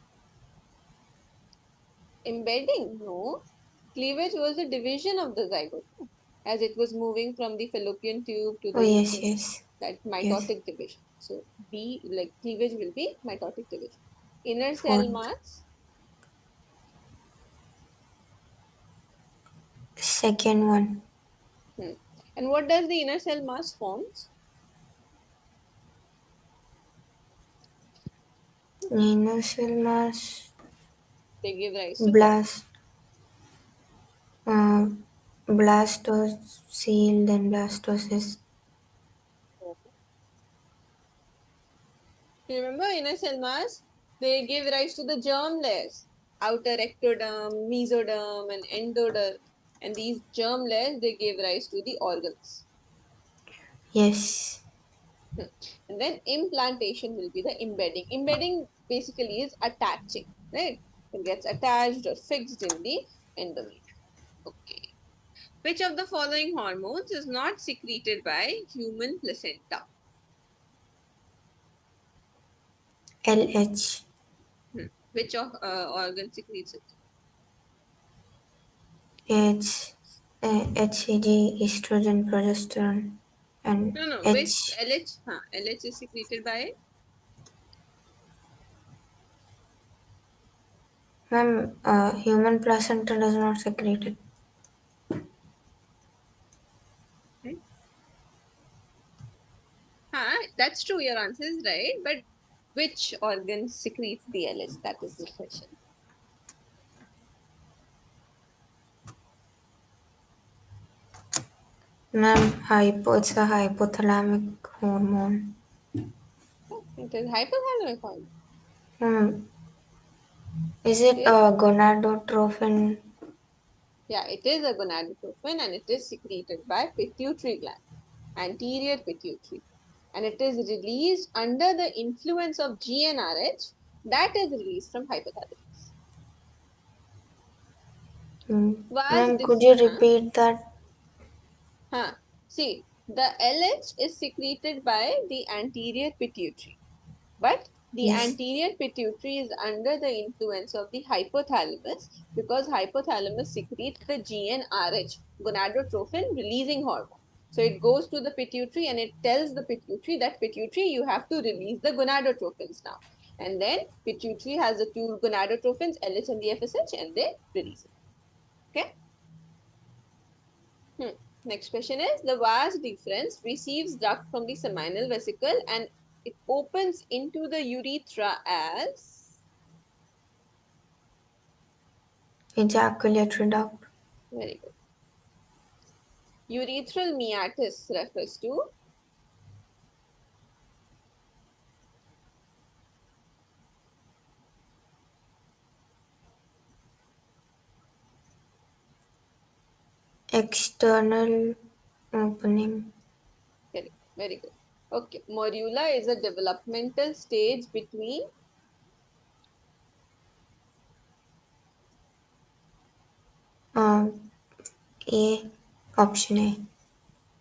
Embedding. No. Cleavage was the division of the zygote as it was moving from the fallopian tube to Oh the yes, uterus. yes, That yes, mitotic division. So B, like cleavage will be mitotic division. Inner cell fourth, mass. second one, Hmm. And what does the inner cell mass forms? inner cell mass, They give rise to what? blast, uh, blastocele, then blastocyst. You remember inner cell mass? They give rise to the germ layers. Outer ectoderm, mesoderm, and endoderm. And these germ layers, they give rise to the organs. Yes, Hmm. And then implantation will be the embedding. Embedding basically is attaching, right? It gets attached or fixed in the endometrium. Okay. Which of the following hormones is not secreted by human placenta? LH, Which of organ secretes it? H, HCG, estrogen, progesterone, and No, no. Which H. LH? LH is secreted by. Ma'am, human placenta does not secrete it. Right? That's true. Your answer is right. But which organ secretes the LH? That is the question. Ma'am, it's a hypothalamic hormone. It is hypothalamic hormone. Ma'am, is It it is. gonadotrophin? Yeah, it is a gonadotropin and it is secreted by pituitary gland, anterior pituitary. And it is released under the influence of GnRH that is released from hypothalamus. Ma'am, Vast could dif- you huh? repeat that? Huh. See, the LH is secreted by the anterior pituitary. But the Yes. anterior pituitary is under the influence of the hypothalamus because hypothalamus secretes the GnRH, gonadotropin releasing hormone. So it goes to the pituitary and it tells the pituitary that pituitary, you have to release the gonadotropins now. And then pituitary has the two gonadotropins, LH and the FSH, and they release it. Okay. Next question is the vas deferens receives duct from the seminal vesicle and It opens into the urethra as, Ejaculatory duct. very good. Urethral meatus refers to, External opening. very good. Okay, morula is a developmental stage between, Uh, A. Option A.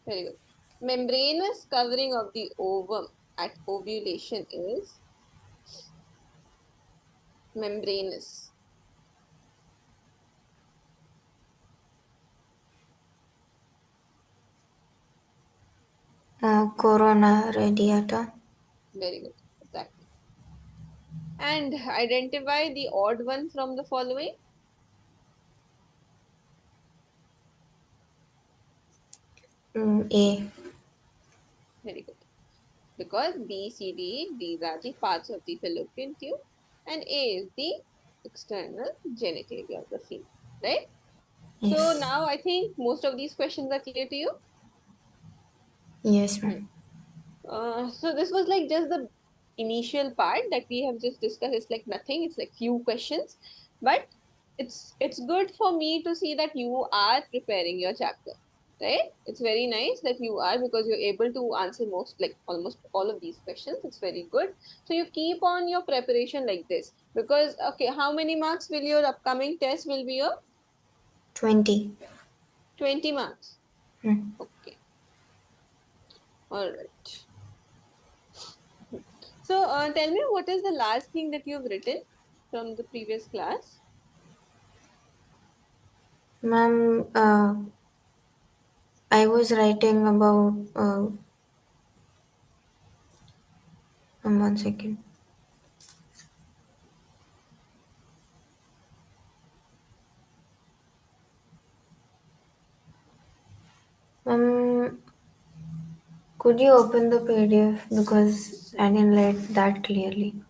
very good. Membranous covering of the ovum at ovulation is membranous. Corona radiata. Very good. Exactly. And identify the odd one from the following. A. Very good. Because B, C, D, these are the parts of the fallopian tube, and A is the external genitalia of the female, right? So Yes. now I think most of these questions are clear to you. Yes, Hmm. ma'am. So this was like just the initial part that we have just discussed. It's like nothing. It's like few questions, but it's good for me to see that you are preparing your chapter, right? It's very nice that you are, because you're able to answer most, like almost all of these questions. It's very good. So you keep on your preparation like this, because okay, how many marks will your upcoming test will be? Your 20. 20 marks. Hmm. Okay, all right. So, tell me, what is the last thing that you've written from the previous class? Ma'am, I was writing about. 1 second. Could you open the PDF because I didn't read that clearly.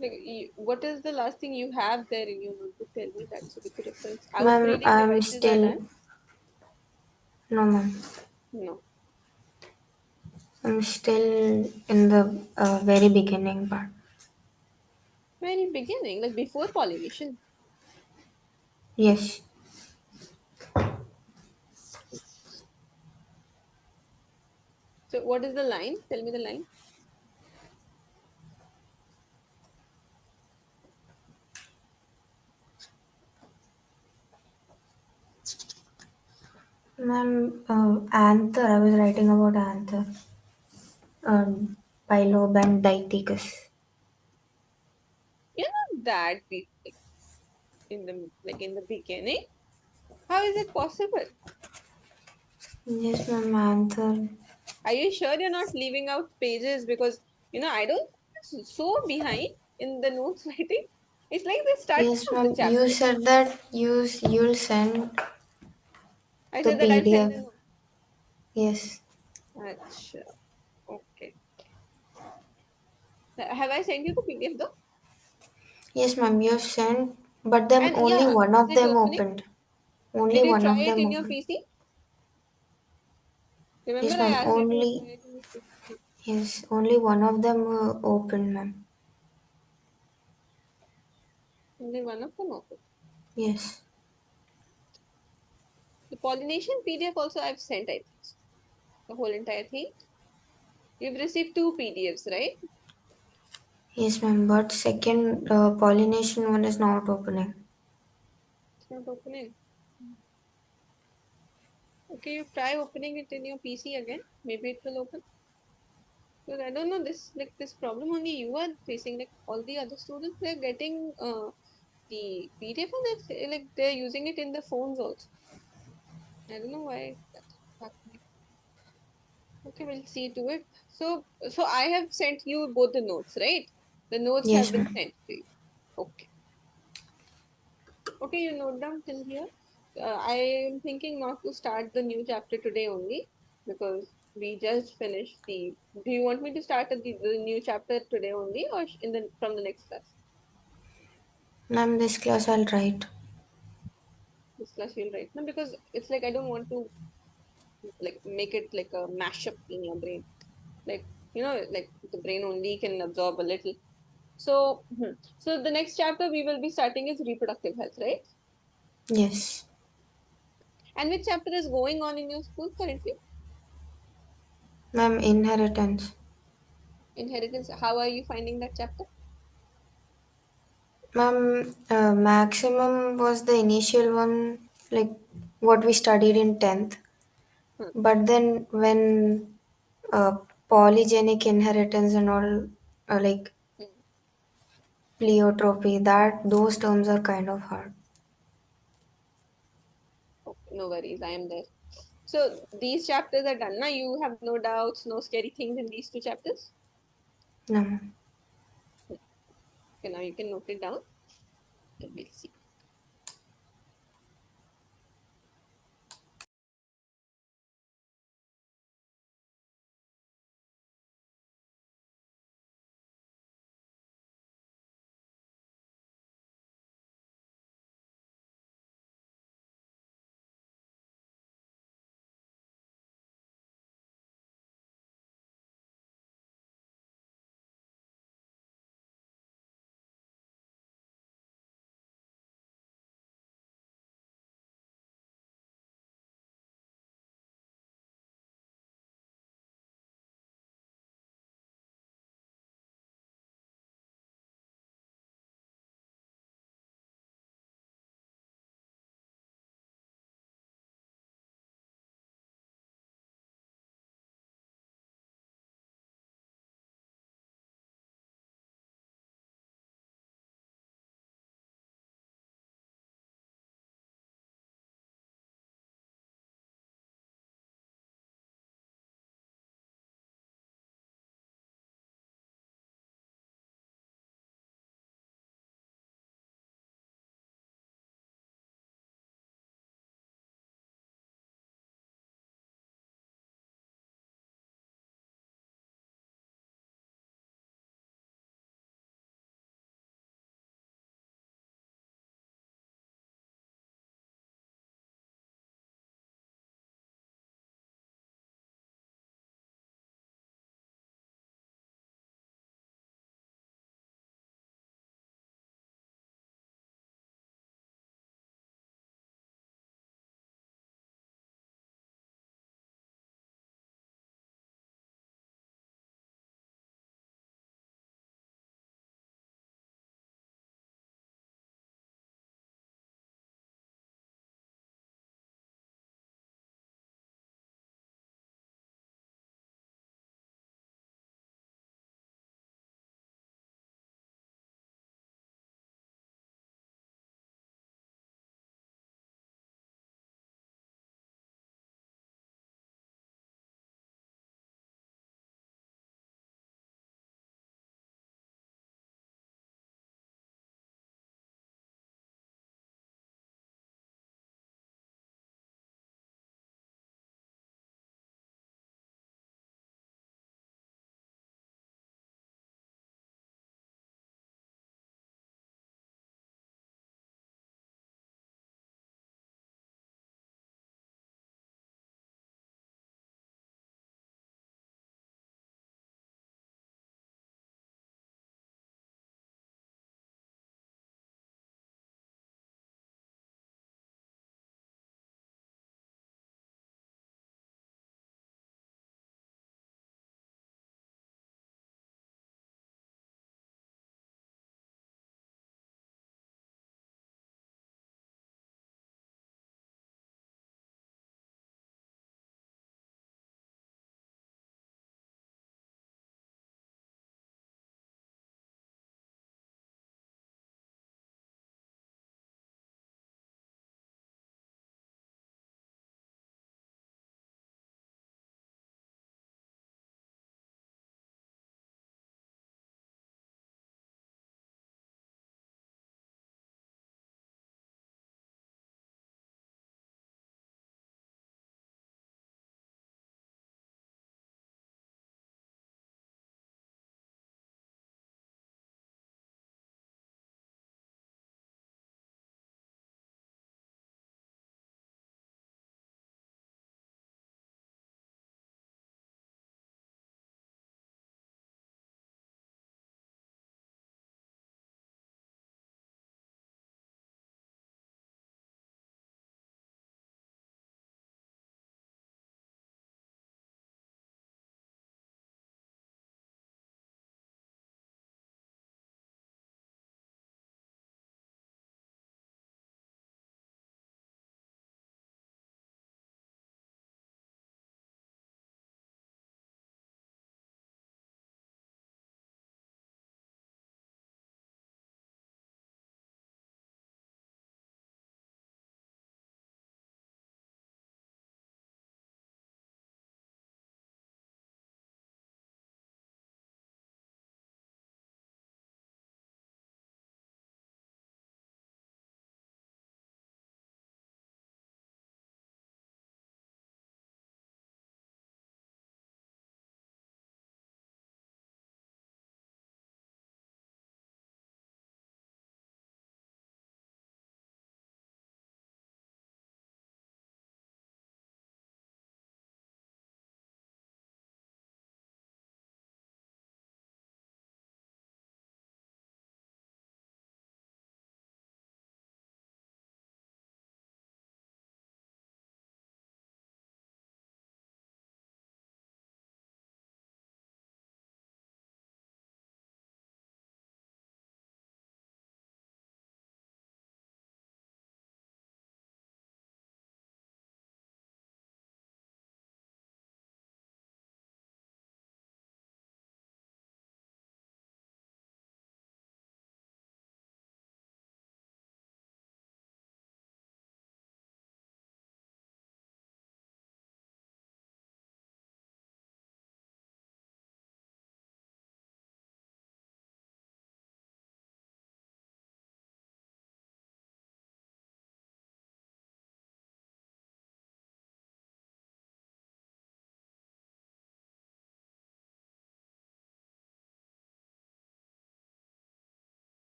Like, what is the last thing you have there in your notebook? Tell me that so we could reference. Ma'am, Upgrading devices are done? no, ma'am. No. I'm still in the very beginning part. Very beginning, like before pollination. Yes. So, what is the line? Tell me the line. Ma'am, anther. I was writing about anther. Bilob and Dicticus. You're not that big, like in the beginning. How is it possible? Yes, ma'am, anther. Are you sure you're not leaving out pages? Because I don't so behind in the notes writing. It's like they started Yes, from the ma'am. You chapter. said that you'll send I the said that I'll send PDF. the note. Yes. Acha, okay. Have I sent you the PDF though? Yes, ma'am. You have sent, but then And only yeah, one is of it them opening? opened. Only Did you one try of it them in your opened. PC? Remember Yes, I ma'am. asked you to try it in your PC? Yes, only one of them opened, ma'am. Only one of them open. Yes. The pollination PDF also I've sent, I think. The whole entire thing. You've received two PDFs, right? Yes, ma'am. But second pollination one is not opening. It's not opening. Okay, you try opening it in your PC again. Maybe it will open. Because I don't know, this like this problem only you are facing. Like all the other students, they're getting the PDF and they're using it in the phones also. I don't know why that's happening. Okay, we'll see to it. So I have sent you both the notes, right? The notes have Yes, been ma'am. sent to you. Okay. Okay, you note down till here. I am thinking not to start the new chapter today only because we just finished the. Do you want me to start the new chapter today only, or in the from the next class? Ma'am, this class I'll write. This class you'll write. No, because it's like I don't want to like make it like a mashup in your brain. Like like the brain only can absorb a little. So, so the next chapter we will be starting is reproductive health, right? Yes. And which chapter is going on in your school currently? Ma'am, inheritance. Inheritance. How are you finding that chapter? Ma'am, maximum was the initial one, like what we studied in 10th. Hmm. But then when uh, polygenic inheritance and all, like Hmm. pleiotropy, that those terms are kind of hard. Okay, no worries, I am there. So these chapters are done now. You have no doubts, no scary things in these two chapters. No, ma'am. Okay, now you can note it down and we'll see.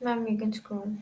Ma'am, you can scroll.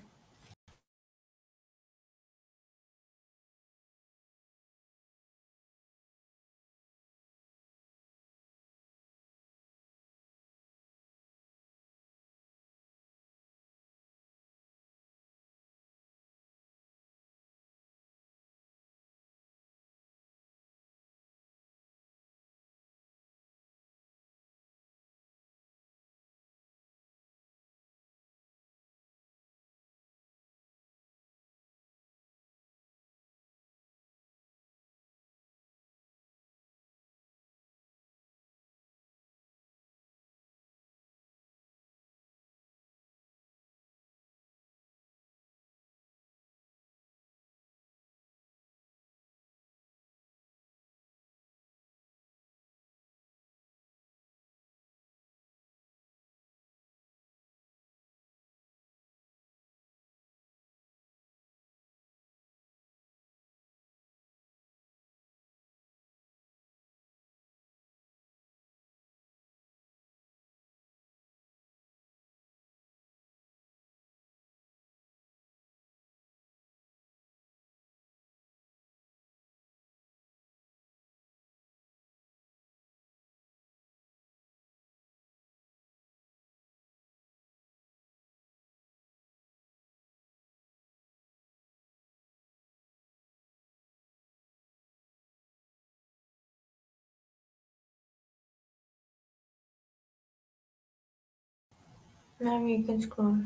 Ma'am, you can scroll.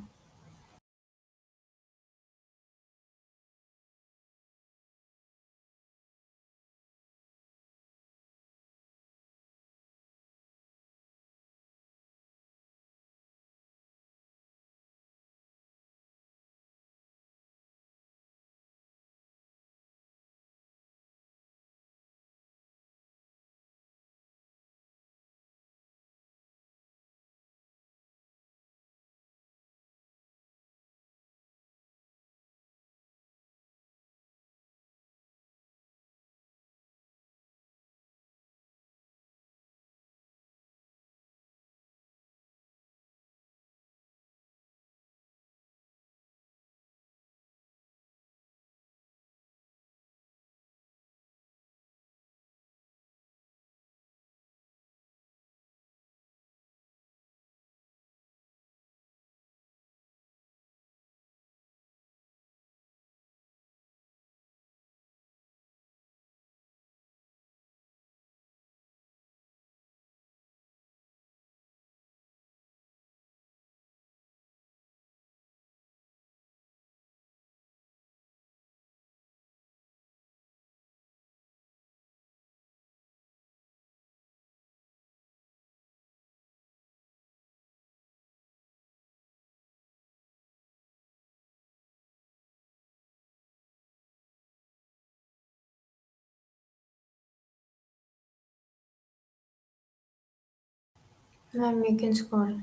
Ma'am, you can scroll.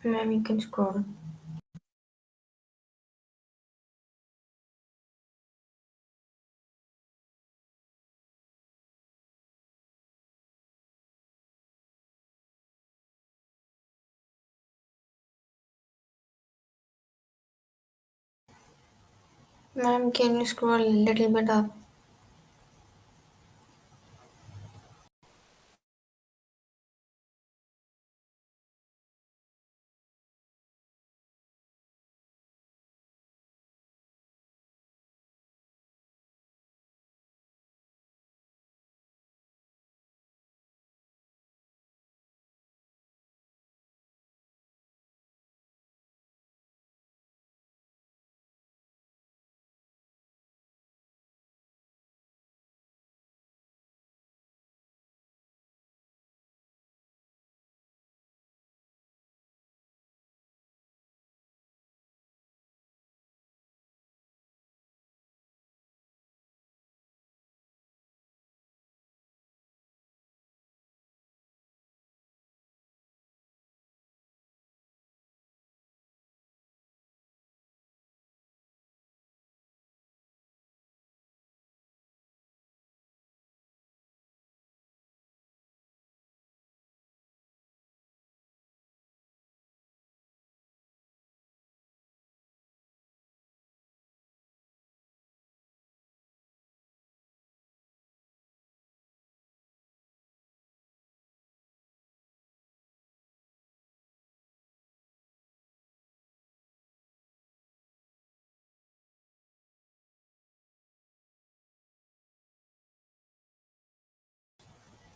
Ma'am, you can scroll. Ma'am, can you scroll a little bit up?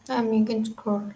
Ma'am, you can scroll.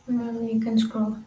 You can scroll.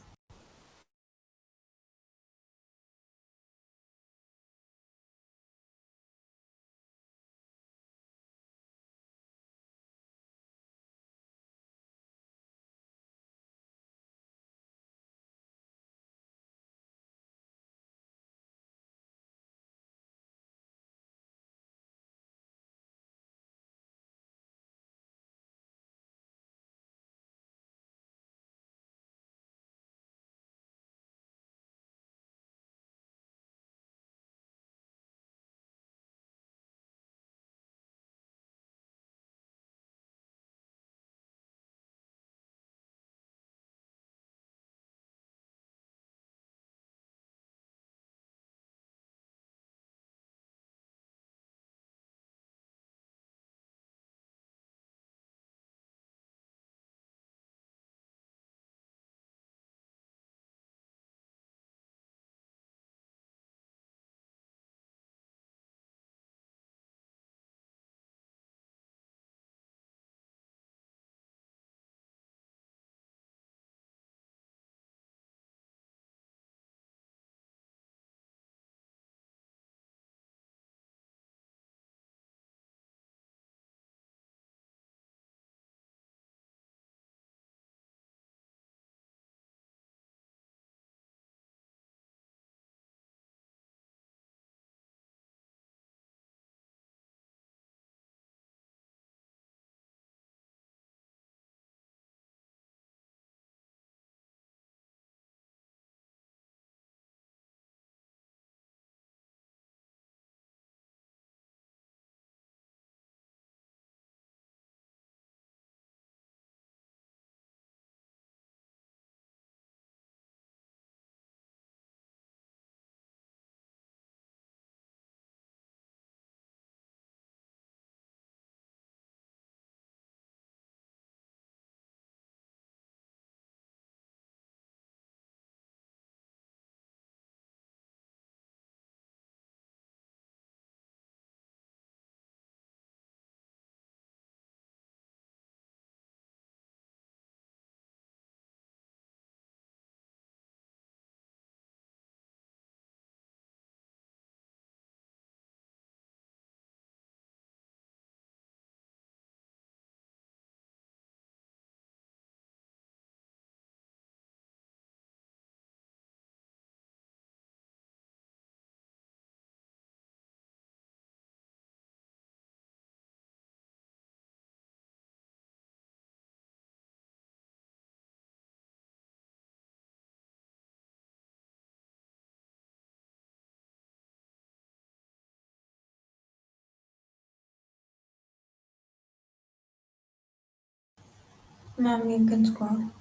Ma'am, you can scroll.